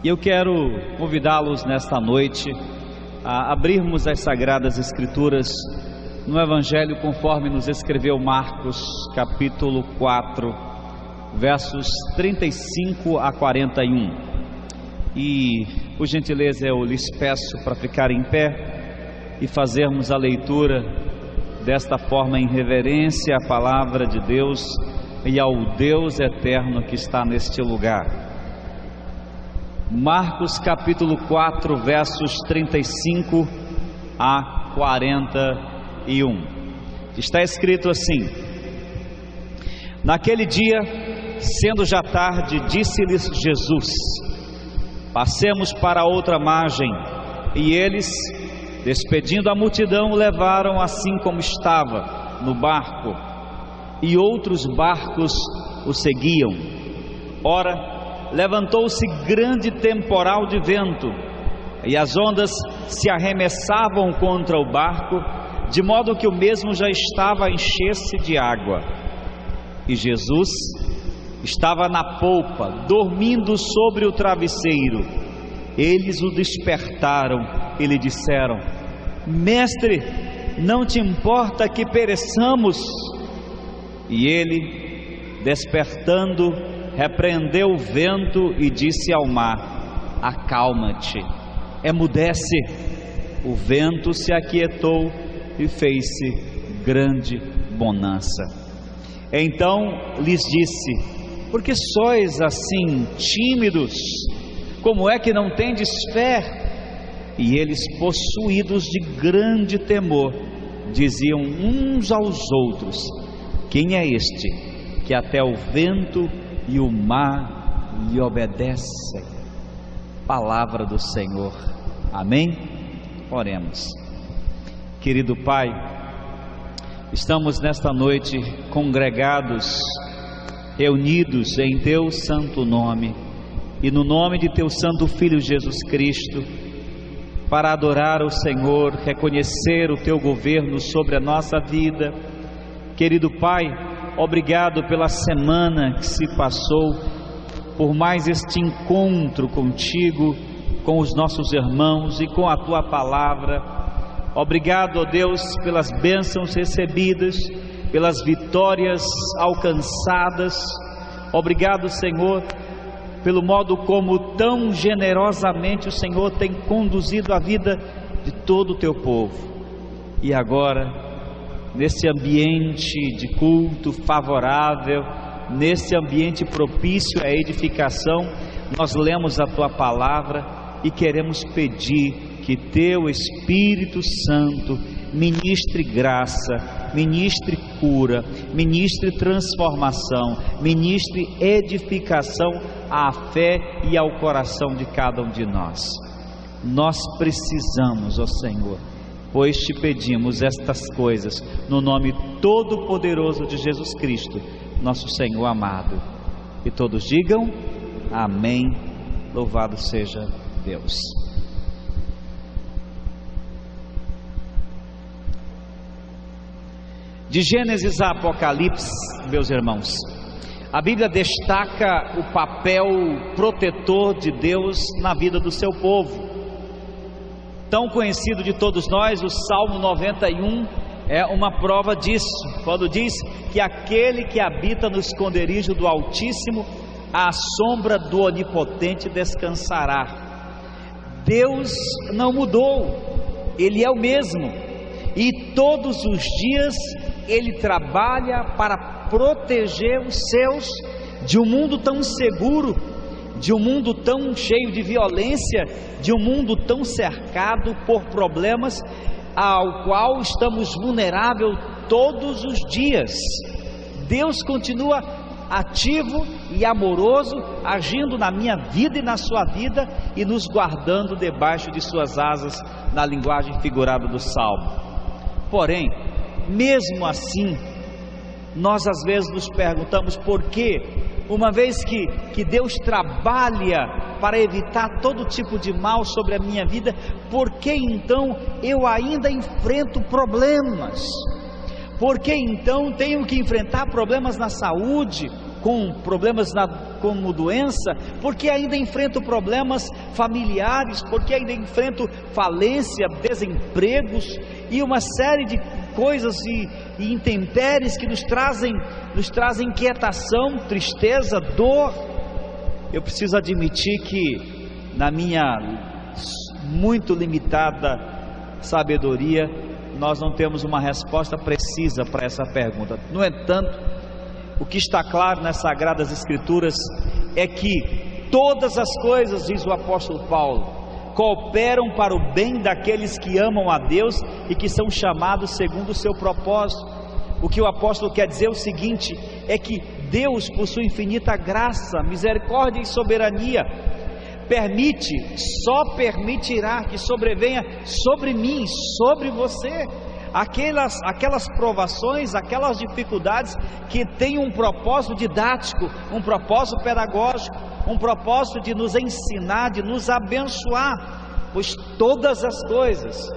E eu quero convidá-los nesta noite a abrirmos as Sagradas Escrituras no Evangelho conforme nos escreveu Marcos, capítulo 4, versos 35 a 41. E, por gentileza, eu lhes peço para ficar em pé e fazermos a leitura desta forma em reverência à Palavra de Deus e ao Deus eterno que está neste lugar. Marcos capítulo 4, versos 35 a 41. Está escrito assim: Naquele dia, sendo já tarde, disse-lhes Jesus: Passemos para outra margem. E eles, despedindo a multidão, o levaram assim como estava, no barco, e outros barcos o seguiam. Ora, levantou-se grande temporal de vento, e as ondas se arremessavam contra o barco, de modo que o mesmo já estava a encher-se de água. E Jesus estava na polpa, dormindo sobre o travesseiro. Eles o despertaram e lhe disseram: Mestre, não te importa que pereçamos? E ele, despertando, repreendeu o vento e disse ao mar: Acalma-te, emudece. O vento se aquietou e fez-se grande bonança. Então lhes disse: Por que sois assim tímidos? Como é que não tendes fé? E eles, possuídos de grande temor, diziam uns aos outros: Quem é este que até o vento e o mar lhe obedecem? Palavra do Senhor. Amém? Oremos. Querido Pai, estamos nesta noite congregados, reunidos em Teu santo nome e no nome de Teu santo Filho Jesus Cristo, para adorar o Senhor, reconhecer o Teu governo sobre a nossa vida. Querido Pai, obrigado pela semana que se passou, por mais este encontro contigo, com os nossos irmãos e com a Tua palavra. Obrigado, ó Deus, pelas bênçãos recebidas, pelas vitórias alcançadas. Obrigado, Senhor, pelo modo como tão generosamente o Senhor tem conduzido a vida de todo o Teu povo. E agora, nesse ambiente de culto favorável, nesse ambiente propício à edificação, nós lemos a Tua palavra e queremos pedir que Teu Espírito Santo ministre graça, ministre cura, ministre transformação, ministre edificação à fé e ao coração de cada um de nós. Nós precisamos, ó Senhor, pois te pedimos estas coisas no nome todo-poderoso de Jesus Cristo, nosso Senhor amado. E todos digam amém. Louvado seja Deus. De Gênesis a Apocalipse, meus irmãos, a Bíblia destaca o papel protetor de Deus na vida do seu povo. Tão conhecido de todos nós, o Salmo 91 é uma prova disso, quando diz que aquele que habita no esconderijo do Altíssimo, à sombra do Onipotente descansará. Deus não mudou, Ele é o mesmo, e todos os dias Ele trabalha para proteger os seus de um mundo tão inseguro, de um mundo tão cheio de violência, de um mundo tão cercado por problemas, ao qual estamos vulneráveis todos os dias. Deus continua ativo e amoroso, agindo na minha vida e na sua vida, e nos guardando debaixo de suas asas, na linguagem figurada do Salmo. Porém, mesmo assim, nós às vezes nos perguntamos por quê, uma vez que Deus trabalha para evitar todo tipo de mal sobre a minha vida, por que então eu ainda enfrento problemas? Por que então tenho que enfrentar problemas na saúde, com problemas como doença, porque ainda enfrento problemas familiares, porque ainda enfrento falência, desempregos e uma série de coisas e intempéries que nos trazem inquietação, tristeza, dor. Eu preciso admitir que na minha muito limitada sabedoria, nós não temos uma resposta precisa para essa pergunta. No entanto, o que está claro nas Sagradas Escrituras é que todas as coisas, diz o apóstolo Paulo, cooperam para o bem daqueles que amam a Deus e que são chamados segundo o seu propósito. O que o apóstolo quer dizer é o seguinte, é que Deus, por sua infinita graça, misericórdia e soberania, só permitirá que sobrevenha sobre mim, sobre você, aquelas provações, aquelas dificuldades que têm um propósito didático, um propósito pedagógico, um propósito de nos ensinar, de nos abençoar, pois todas as coisas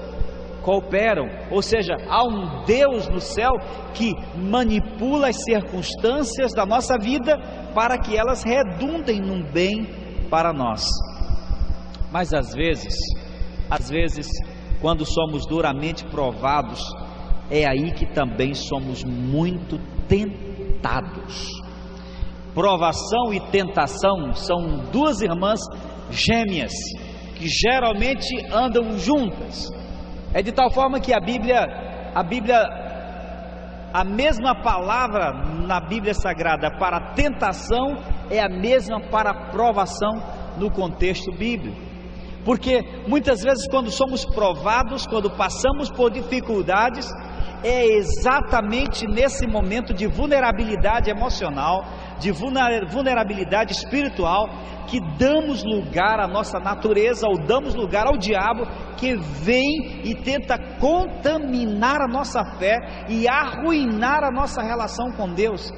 cooperam, ou seja, há um Deus no céu que manipula as circunstâncias da nossa vida para que elas redundem num bem para nós. Mas às vezes, quando somos duramente provados, é aí que também somos muito tentados. Provação e tentação são duas irmãs gêmeas que geralmente andam juntas. É de tal forma que a mesma palavra na Bíblia Sagrada para tentação é a mesma para provação no contexto bíblico. Porque muitas vezes quando somos provados, quando passamos por dificuldades, é exatamente nesse momento de vulnerabilidade emocional, de vulnerabilidade espiritual, que damos lugar à nossa natureza, ou damos lugar ao diabo, que vem e tenta contaminar a nossa fé e arruinar a nossa relação com Deus.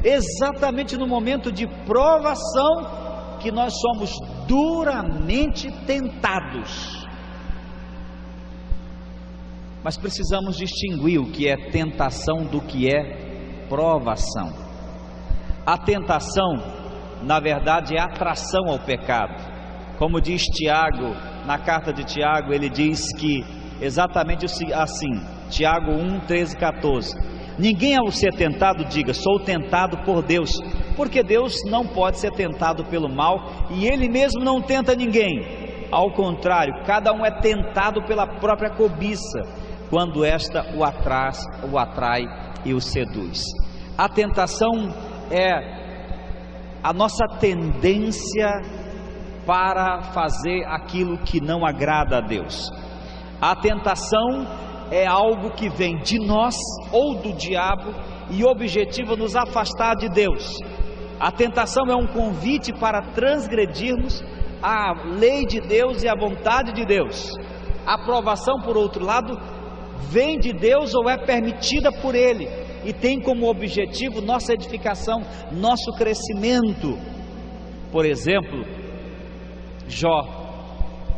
Exatamente no momento de provação que nós somos duramente tentados. Mas precisamos distinguir o que é tentação do que é provação. A tentação, na verdade, é atração ao pecado. Como diz Tiago, na carta de Tiago, ele diz que exatamente assim, Tiago 1, 13 e 14: ninguém ao ser tentado diga, sou tentado por Deus, porque Deus não pode ser tentado pelo mal, e Ele mesmo não tenta ninguém. Ao contrário, cada um é tentado pela própria cobiça, quando esta o atrai e o seduz. A tentação é a nossa tendência para fazer aquilo que não agrada a Deus. A tentação é algo que vem de nós ou do diabo e objetiva nos afastar de Deus. A tentação é um convite para transgredirmos a lei de Deus e a vontade de Deus. A provação, por outro lado, vem de Deus ou é permitida por Ele e tem como objetivo nossa edificação, nosso crescimento. Por exemplo, Jó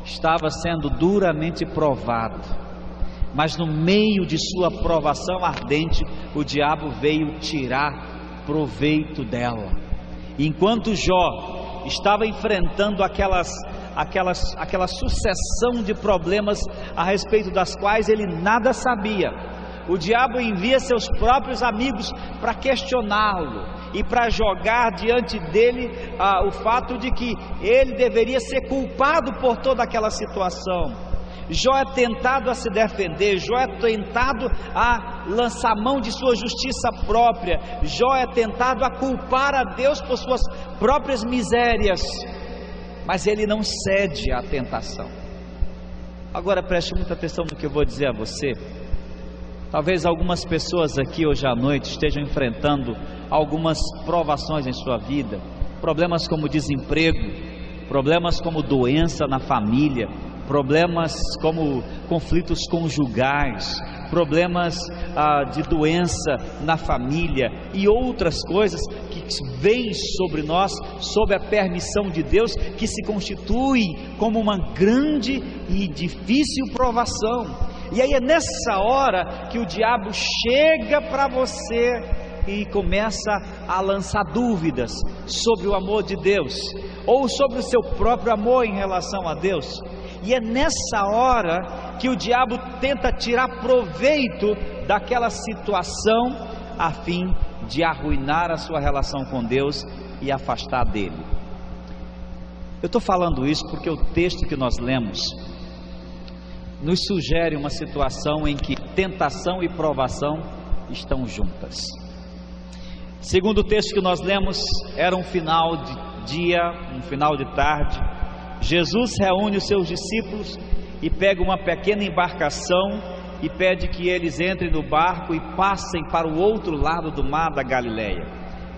estava sendo duramente provado, mas no meio de sua provação ardente, o diabo veio tirar proveito dela. E enquanto Jó estava enfrentando aquela sucessão de problemas a respeito das quais ele nada sabia, o diabo envia seus próprios amigos para questioná-lo e para jogar diante dele o fato de que ele deveria ser culpado por toda aquela situação. Jó é tentado a se defender, Jó é tentado a lançar mão de sua justiça própria, Jó é tentado a culpar a Deus por suas próprias misérias, mas ele não cede à tentação. Agora preste muita atenção no que eu vou dizer a você. Talvez algumas pessoas aqui hoje à noite estejam enfrentando algumas provações em sua vida, problemas como desemprego, problemas como doença na família, problemas como conflitos conjugais, problemas de doença na família e outras coisas que vêm sobre nós, sob a permissão de Deus, que se constitui como uma grande e difícil provação. E aí é nessa hora que o diabo chega para você e começa a lançar dúvidas sobre o amor de Deus, ou sobre o seu próprio amor em relação a Deus. E é nessa hora que o diabo tenta tirar proveito daquela situação, a fim de arruinar a sua relação com Deus e afastar dele. Eu estou falando isso porque o texto que nós lemos nos sugere uma situação em que tentação e provação estão juntas. Segundo o texto que nós lemos, era um final de dia, um final de tarde. Jesus reúne os seus discípulos e pega uma pequena embarcação e pede que eles entrem no barco e passem para o outro lado do mar da Galileia.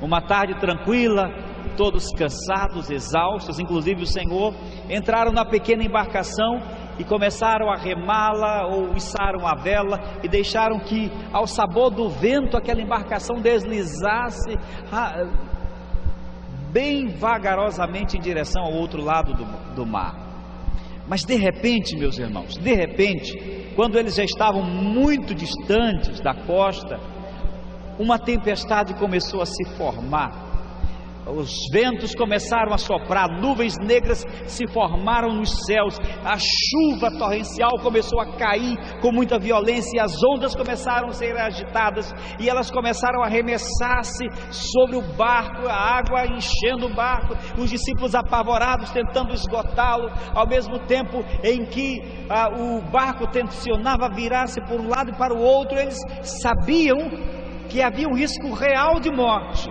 Uma tarde tranquila, todos cansados, exaustos, inclusive o Senhor, entraram na pequena embarcação e começaram a remá-la, ou içaram a vela e deixaram que, ao sabor do vento, aquela embarcação deslizasse bem vagarosamente em direção ao outro lado do mar. Mas de repente, meus irmãos, de repente, quando eles já estavam muito distantes da costa, uma tempestade começou a se formar. Os ventos começaram a soprar, nuvens negras se formaram nos céus, a chuva torrencial começou a cair com muita violência, e as ondas começaram a ser agitadas, e elas começaram a arremessar-se sobre o barco, a água enchendo o barco, os discípulos apavorados tentando esgotá-lo, ao mesmo tempo em que o barco tensionava virar-se por um lado e para o outro. Eles sabiam que havia um risco real de morte.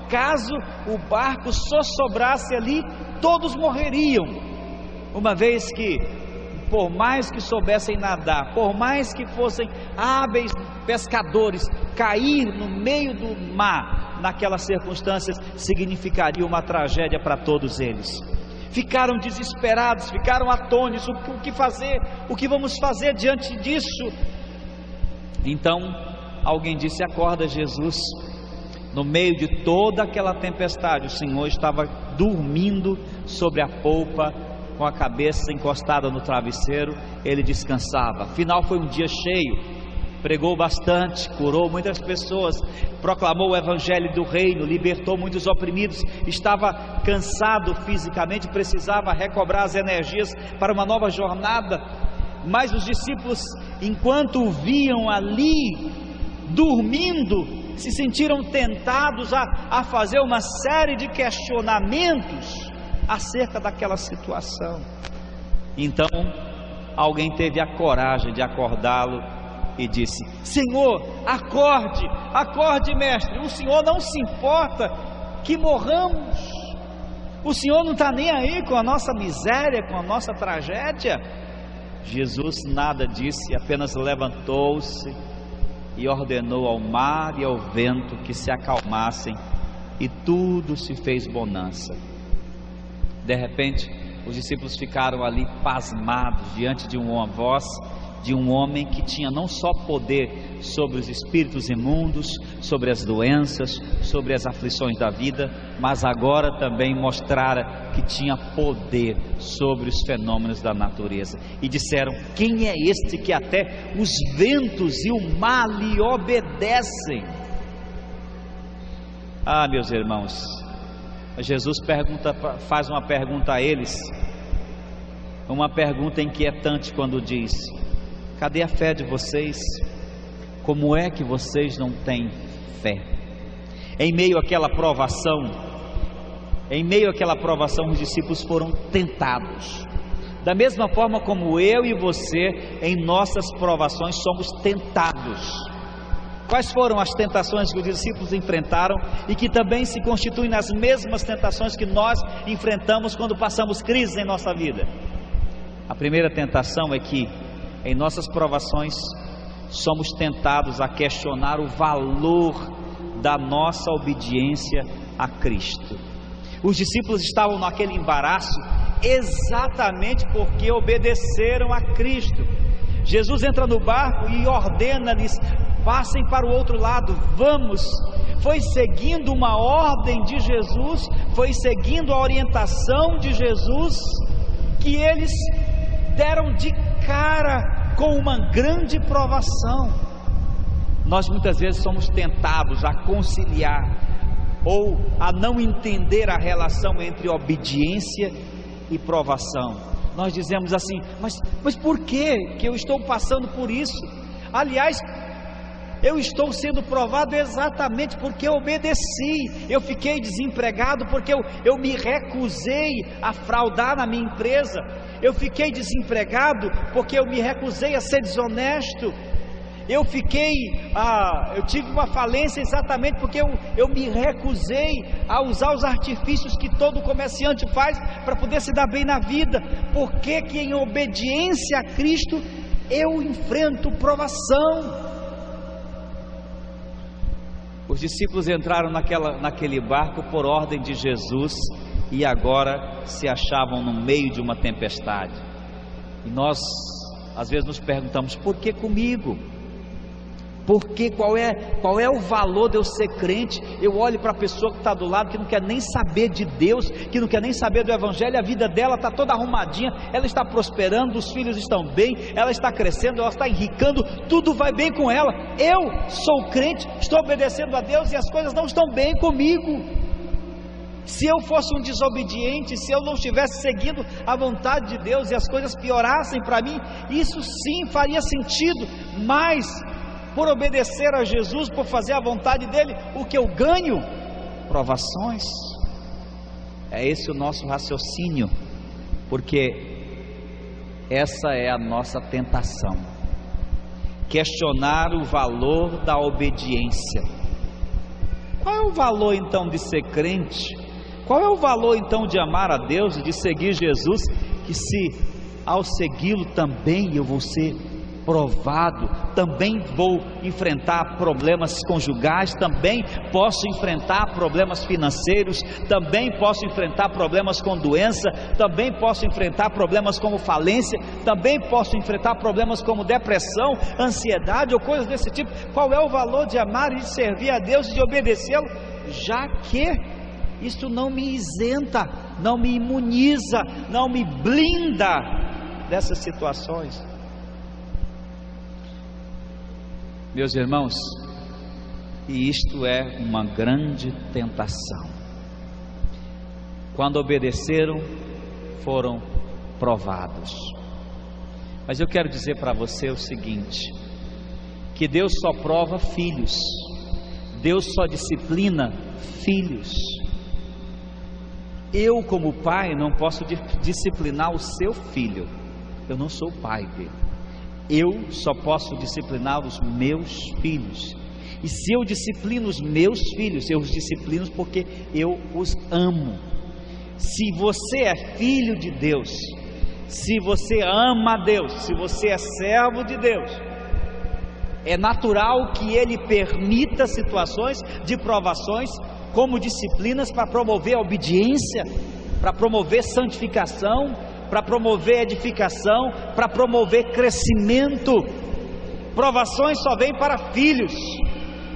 Caso o barco só sobrasse ali, todos morreriam, uma vez que, por mais que soubessem nadar, por mais que fossem hábeis pescadores, cair no meio do mar, naquelas circunstâncias, significaria uma tragédia para todos eles. Ficaram desesperados, ficaram atônitos. O que fazer? O que vamos fazer diante disso? Então, alguém disse: acorda, Jesus. No meio de toda aquela tempestade, o Senhor estava dormindo sobre a polpa, com a cabeça encostada no travesseiro. Ele descansava. Afinal, foi um dia cheio, pregou bastante, curou muitas pessoas, proclamou o evangelho do reino, libertou muitos oprimidos, estava cansado fisicamente, precisava recobrar as energias para uma nova jornada. Mas os discípulos, enquanto o viam ali dormindo, se sentiram tentados a fazer uma série de questionamentos acerca daquela situação. Então, alguém teve a coragem de acordá-lo e disse: Senhor, acorde, acorde, mestre. O Senhor não se importa que morramos. O Senhor não está nem aí com a nossa miséria, com a nossa tragédia. Jesus nada disse, apenas levantou-se e ordenou ao mar e ao vento que se acalmassem, e tudo se fez bonança. De repente, os discípulos ficaram ali pasmados diante de uma voz de um homem que tinha não só poder sobre os espíritos imundos, sobre as doenças, sobre as aflições da vida, mas agora também mostrara que tinha poder sobre os fenômenos da natureza. E disseram: quem é este que até os ventos e o mar lhe obedecem? Ah, meus irmãos, Jesus faz uma pergunta a eles, uma pergunta inquietante, quando diz: cadê a fé de vocês? Como é que vocês não têm fé? Em meio àquela provação, os discípulos foram tentados. Da mesma forma como eu e você, em nossas provações, somos tentados. Quais foram as tentações que os discípulos enfrentaram e que também se constituem nas mesmas tentações que nós enfrentamos quando passamos crises em nossa vida? A primeira tentação é que, em nossas provações, somos tentados a questionar o valor da nossa obediência a Cristo. Os discípulos estavam naquele embaraço exatamente porque obedeceram a Cristo. Jesus entra no barco e ordena-lhes: passem para o outro lado, vamos. Foi seguindo uma ordem de Jesus, foi seguindo a orientação de Jesus, que eles deram de cara com uma grande provação. Nós muitas vezes somos tentados a conciliar ou a não entender a relação entre obediência e provação. Nós dizemos assim: mas por que eu estou passando por isso? Aliás, eu estou sendo provado exatamente porque eu obedeci. Eu fiquei desempregado porque eu me recusei a fraudar na minha empresa. Eu fiquei desempregado porque eu me recusei a ser desonesto. Eu tive uma falência exatamente porque eu me recusei a usar os artifícios que todo comerciante faz para poder se dar bem na vida. Por que em obediência a Cristo eu enfrento provação? Os discípulos entraram naquele barco por ordem de Jesus e agora se achavam no meio de uma tempestade. E nós às vezes nos perguntamos: por que comigo? Porque qual é o valor de eu ser crente? Eu olho para a pessoa que está do lado, que não quer nem saber de Deus, que não quer nem saber do Evangelho, a vida dela está toda arrumadinha, ela está prosperando, os filhos estão bem, ela está crescendo, ela está enricando, tudo vai bem com ela. Eu sou crente, estou obedecendo a Deus e as coisas não estão bem comigo. Se eu fosse um desobediente, se eu não estivesse seguindo a vontade de Deus e as coisas piorassem para mim, isso sim faria sentido, mas por obedecer a Jesus, por fazer a vontade dele, o que eu ganho? Provações. É esse o nosso raciocínio, porque essa é a nossa tentação: questionar o valor da obediência. Qual é o valor então de ser crente? Qual é o valor então de amar a Deus e de seguir Jesus, que se ao segui-lo também eu vou ser provado, também vou enfrentar problemas conjugais, também posso enfrentar problemas financeiros, também posso enfrentar problemas com doença, também posso enfrentar problemas como falência, também posso enfrentar problemas como depressão, ansiedade ou coisas desse tipo. Qual é o valor de amar e de servir a Deus e de obedecê-lo, já que isso não me isenta, não me imuniza, não me blinda dessas situações? Meus irmãos, e isto é uma grande tentação. Quando obedeceram, foram provados. Mas eu quero dizer para você o seguinte: que Deus só prova filhos, Deus só disciplina filhos. Eu, como pai, não posso disciplinar o seu filho, eu não sou o pai dele. Eu só posso disciplinar os meus filhos. E se eu disciplino os meus filhos, eu os disciplino porque eu os amo. Se você é filho de Deus, se você ama a Deus, se você é servo de Deus, é natural que Ele permita situações de provações como disciplinas para promover a obediência, para promover santificação, para promover edificação, para promover crescimento. Provações só vêm para filhos,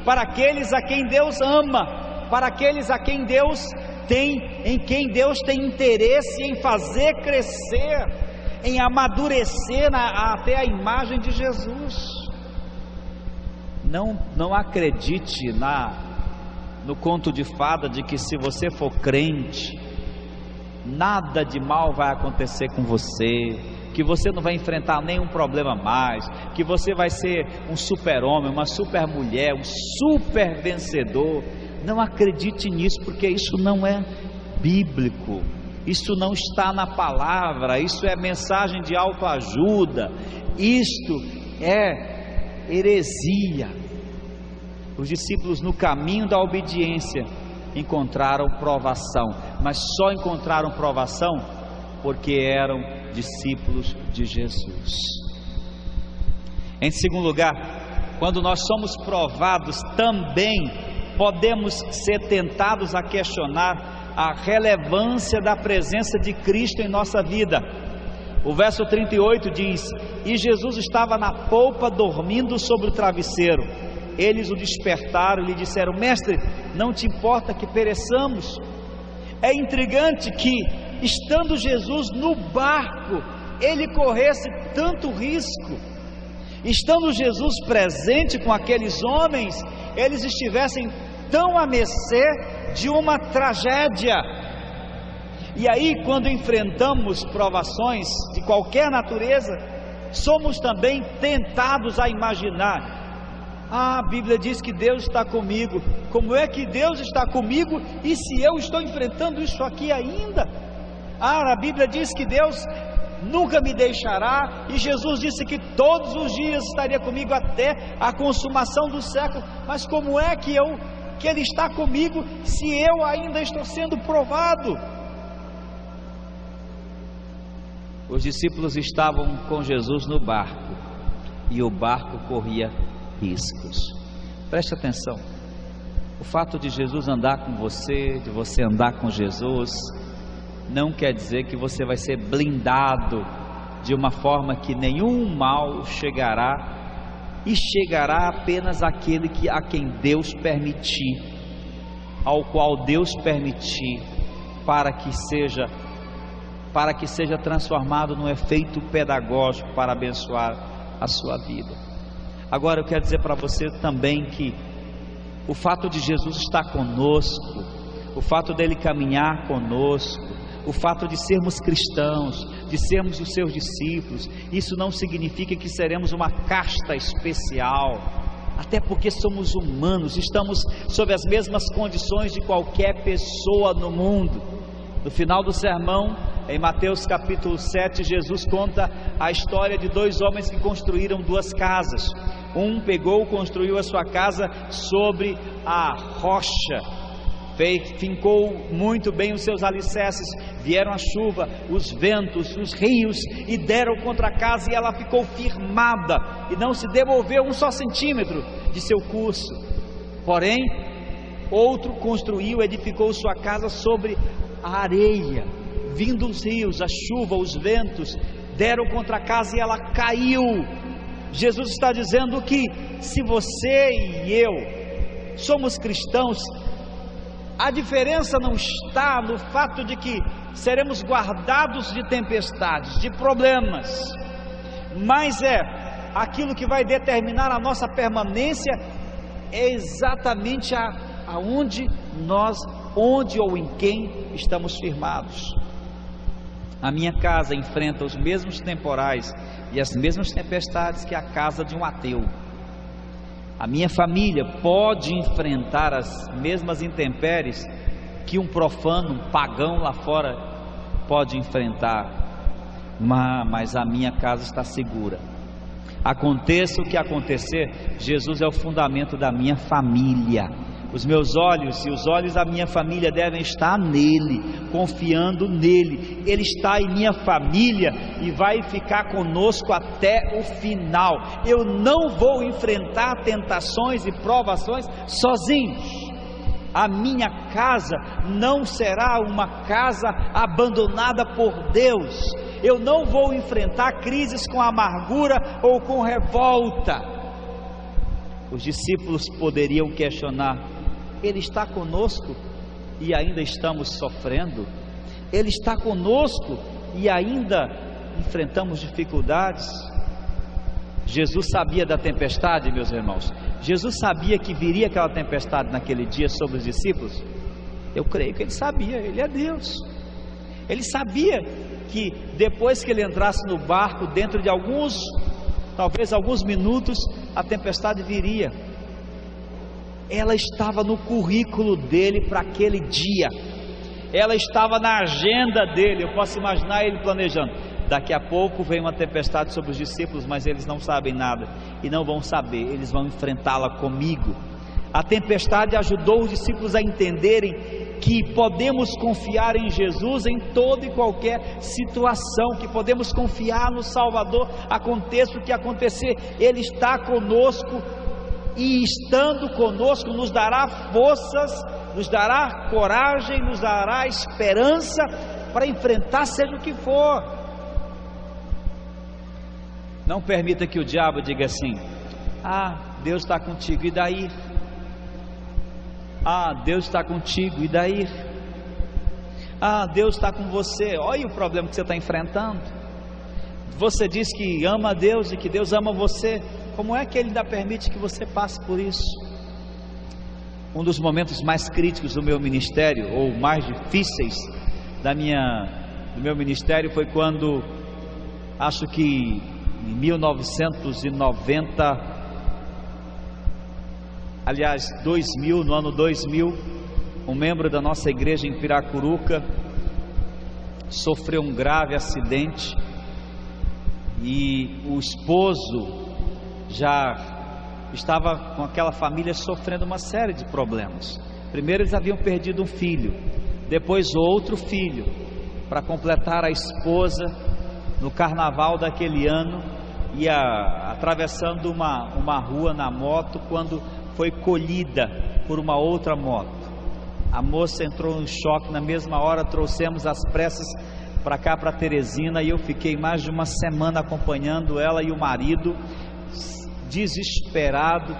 para aqueles a quem Deus ama, para aqueles a quem em quem Deus tem interesse em fazer crescer, em amadurecer até a imagem de Jesus. Não acredite no conto de fada de que se você for crente, nada de mal vai acontecer com você, que você não vai enfrentar nenhum problema mais, que você vai ser um super-homem, uma super-mulher, um super-vencedor. Não acredite nisso, porque isso não é bíblico, isso não está na palavra, isso é mensagem de autoajuda, isto é heresia. Os discípulos, no caminho da obediência, encontraram provação, mas só encontraram provação porque eram discípulos de Jesus. Em segundo lugar, quando nós somos provados, também podemos ser tentados a questionar a relevância da presença de Cristo em nossa vida. O verso 38 diz: e Jesus estava na polpa dormindo sobre o travesseiro. Eles o despertaram e lhe disseram: mestre, não te importa que pereçamos? É intrigante que, estando Jesus no barco, ele corresse tanto risco. Estando Jesus presente com aqueles homens, eles estivessem tão à mercê de uma tragédia. E aí, quando enfrentamos provações de qualquer natureza, somos também tentados a imaginar: a Bíblia diz que Deus está comigo. Como é que Deus está comigo e se eu estou enfrentando isso aqui ainda? A Bíblia diz que Deus nunca me deixará, e Jesus disse que todos os dias estaria comigo até a consumação do século. Mas como é que Ele está comigo se eu ainda estou sendo provado? Os discípulos estavam com Jesus no barco, e o barco corria riscos. Preste atenção: o fato de Jesus andar com você, de você andar com Jesus, não quer dizer que você vai ser blindado de uma forma que nenhum mal chegará, e chegará apenas aquele a quem Deus permitir, ao qual Deus permitir, para que seja transformado num efeito pedagógico para abençoar a sua vida. Agora eu quero dizer para você também que o fato de Jesus estar conosco, o fato dele caminhar conosco, o fato de sermos cristãos, de sermos os seus discípulos, isso não significa que seremos uma casta especial, até porque somos humanos, estamos sob as mesmas condições de qualquer pessoa no mundo. No final do sermão, em Mateus capítulo 7, Jesus conta a história de dois homens que construíram duas casas. Um construiu a sua casa sobre a rocha, fincou muito bem os seus alicerces. Vieram a chuva, os ventos, os rios, e deram contra a casa, e ela ficou firmada, e não se demoveu um só centímetro de seu curso. Porém, outro edificou sua casa sobre a areia. Vindo os rios, a chuva, os ventos, deram contra a casa e ela caiu. Jesus está dizendo que se você e eu somos cristãos, a diferença não está no fato de que seremos guardados de tempestades, de problemas, mas aquilo que vai determinar a nossa permanência é exatamente onde ou em quem estamos firmados. A minha casa enfrenta os mesmos temporais e as mesmas tempestades que a casa de um ateu. A minha família pode enfrentar as mesmas intempéries que um profano, um pagão lá fora pode enfrentar, mas a minha casa está segura. Aconteça o que acontecer, Jesus é o fundamento da minha família. Os meus olhos e os olhos da minha família devem estar nele, confiando nele. Ele está em minha família e vai ficar conosco até o final. Eu não vou enfrentar tentações e provações sozinho. A minha casa não será uma casa abandonada por Deus. Eu não vou enfrentar crises com amargura ou com revolta. Os discípulos poderiam questionar: Ele está conosco e ainda estamos sofrendo? Ele está conosco e ainda enfrentamos dificuldades? Jesus sabia da tempestade, meus irmãos. Jesus sabia que viria aquela tempestade naquele dia sobre os discípulos? Eu creio que ele sabia, ele é Deus. Ele sabia que depois que ele entrasse no barco, dentro de talvez alguns minutos, a tempestade viria. Ela estava no currículo dele para aquele dia, ela estava na agenda dele. Eu posso imaginar ele planejando: daqui a pouco vem uma tempestade sobre os discípulos, mas eles não sabem nada e não vão saber, eles vão enfrentá-la comigo. A tempestade ajudou os discípulos a entenderem que podemos confiar em Jesus em toda e qualquer situação, que podemos confiar no Salvador, aconteça o que acontecer, Ele está conosco, e estando conosco nos dará forças, nos dará coragem, nos dará esperança para enfrentar seja o que for. Não permita que o diabo diga assim: Deus está contigo, e daí? Deus está contigo, e daí? Deus está com você, olha o problema que você está enfrentando. Você diz que ama a Deus e que Deus ama você. Como é que Ele ainda permite que você passe por isso? Um dos momentos mais críticos do meu ministério, ou mais difíceis do meu ministério, foi quando, acho que em 1990, aliás 2000, no ano 2000, um membro da nossa igreja em Piracuruca sofreu um grave acidente e o esposo já estava com aquela família sofrendo uma série de problemas. Primeiro eles haviam perdido um filho, depois outro filho, para completar a esposa no carnaval daquele ano, ia atravessando uma rua na moto quando foi colhida por uma outra moto. A moça entrou em choque, na mesma hora trouxemos às pressas para cá, para Teresina, e eu fiquei mais de uma semana acompanhando ela e o marido, desesperado,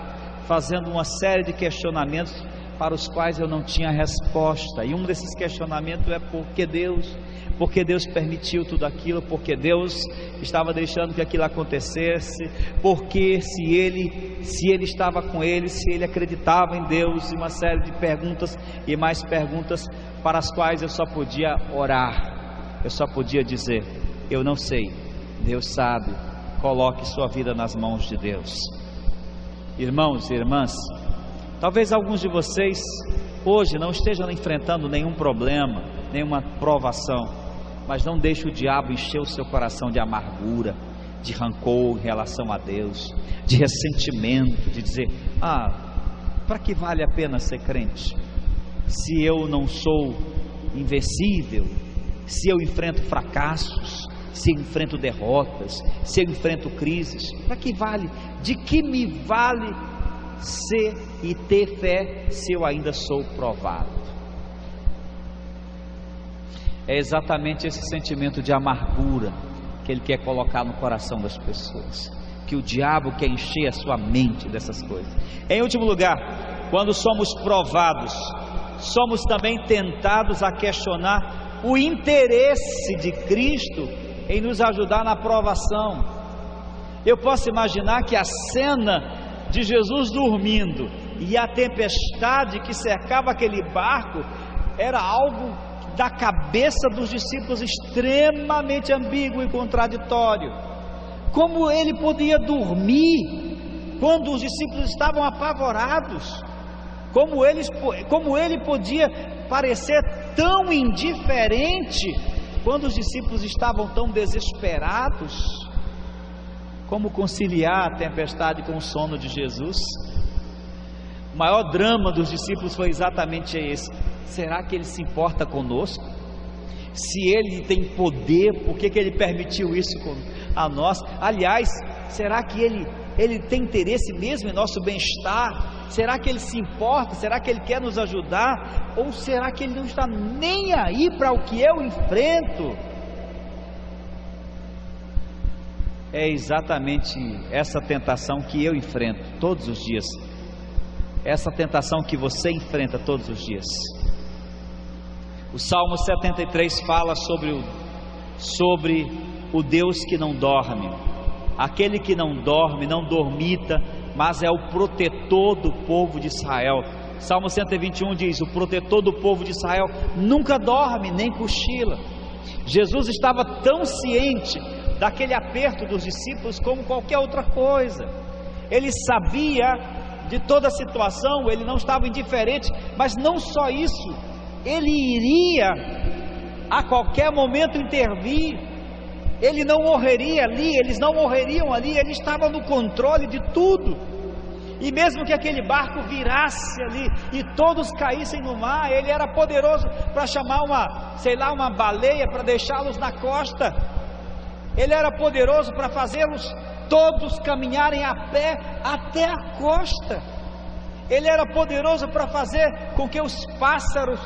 fazendo uma série de questionamentos para os quais eu não tinha resposta. E um desses questionamentos é por que Deus permitiu tudo aquilo, porque Deus estava deixando que aquilo acontecesse, porque se ele estava com ele, se ele acreditava em Deus, e uma série de perguntas e mais perguntas para as quais eu só podia orar, eu só podia dizer: eu não sei, Deus sabe, coloque sua vida nas mãos de Deus. Irmãos e irmãs, talvez alguns de vocês hoje não estejam enfrentando nenhum problema, nenhuma provação, mas não deixe o diabo encher o seu coração de amargura, de rancor em relação a Deus, de ressentimento, de dizer: para que vale a pena ser crente, se eu não sou invencível, se eu enfrento fracassos, se eu enfrento derrotas, se eu enfrento crises? Para que vale? De que me vale ser e ter fé se eu ainda sou provado? É exatamente esse sentimento de amargura que ele quer colocar no coração das pessoas, que o diabo quer encher a sua mente dessas coisas. Em último lugar, quando somos provados, somos também tentados a questionar o interesse de Cristo em nos ajudar na provação. Eu posso imaginar que a cena de Jesus dormindo e a tempestade que cercava aquele barco era algo da cabeça dos discípulos extremamente ambíguo e contraditório. Como ele podia dormir quando os discípulos estavam apavorados? Como ele podia parecer tão indiferente quando os discípulos estavam tão desesperados? Como conciliar a tempestade com o sono de Jesus? O maior drama dos discípulos foi exatamente esse: será que ele se importa conosco? Se ele tem poder, por que ele permitiu isso a nós? Aliás, será que ele tem interesse mesmo em nosso bem-estar? Será que ele se importa? Será que ele quer nos ajudar? Ou será que ele não está nem aí para o que eu enfrento? É exatamente essa tentação que eu enfrento todos os dias, essa tentação que você enfrenta todos os dias. O Salmo 73 fala sobre o Deus que não dorme, aquele que não dorme, não dormita, mas é o protetor do povo de Israel. Salmo 121 diz: o protetor do povo de Israel nunca dorme nem cochila. Jesus estava tão ciente daquele aperto dos discípulos como qualquer outra coisa. Ele sabia de toda a situação, ele não estava indiferente, mas não só isso, ele iria a qualquer momento intervir. Ele não morreria ali, eles não morreriam ali, ele estava no controle de tudo. E mesmo que aquele barco virasse ali e todos caíssem no mar, ele era poderoso para chamar uma baleia para deixá-los na costa. Ele era poderoso para fazê-los todos caminharem a pé até a costa. Ele era poderoso para fazer com que os pássaros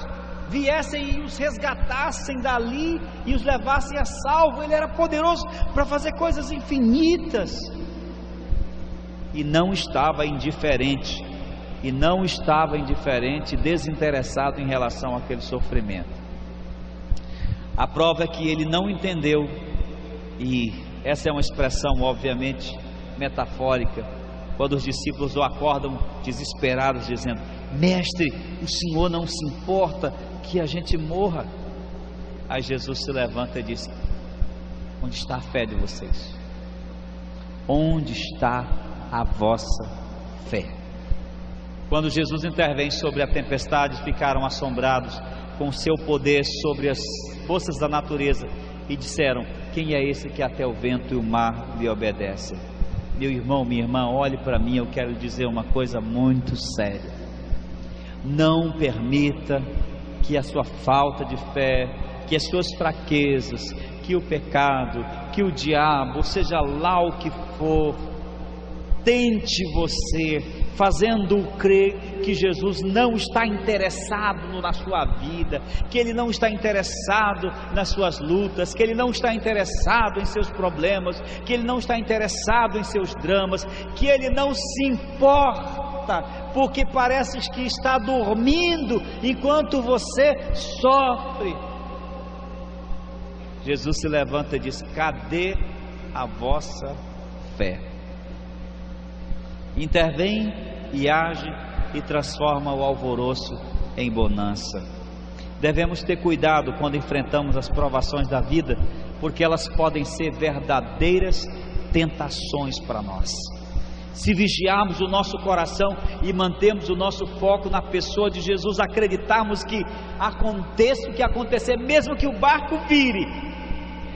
viessem e os resgatassem dali e os levassem a salvo. Ele era poderoso para fazer coisas infinitas, e não estava indiferente, desinteressado em relação àquele sofrimento. A prova é que ele não entendeu E essa é uma expressão obviamente metafórica, quando os discípulos o acordam desesperados, dizendo: mestre, o Senhor não se importa que a gente morra? Aí Jesus se levanta e diz: onde está a fé de vocês? Onde está a vossa fé? Quando Jesus intervém sobre a tempestade, ficaram assombrados com o seu poder sobre as forças da natureza e disseram: quem é esse que até o vento e o mar lhe obedecem? Meu irmão, minha irmã, olhe para mim, eu quero lhe dizer uma coisa muito séria. Não permita que a sua falta de fé, que as suas fraquezas, que o pecado, que o diabo, seja lá o que for, tente você, fazendo crer que Jesus não está interessado na sua vida, que Ele não está interessado nas suas lutas, que Ele não está interessado em seus problemas, que Ele não está interessado em seus dramas, que Ele não se importa, porque parece que está dormindo enquanto você sofre. Jesus se levanta e diz: cadê a vossa fé? Intervém e age e transforma o alvoroço em bonança. Devemos ter cuidado quando enfrentamos as provações da vida, porque elas podem ser verdadeiras tentações para nós. Se vigiarmos o nosso coração e mantermos o nosso foco na pessoa de Jesus, acreditarmos que aconteça o que acontecer, mesmo que o barco vire,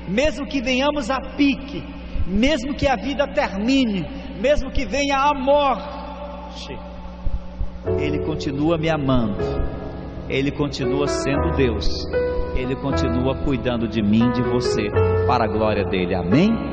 mesmo que venhamos a pique, mesmo que a vida termine, mesmo que venha a morte, Ele continua me amando, Ele continua sendo Deus, Ele continua cuidando de mim, de você, para a glória dEle. Amém?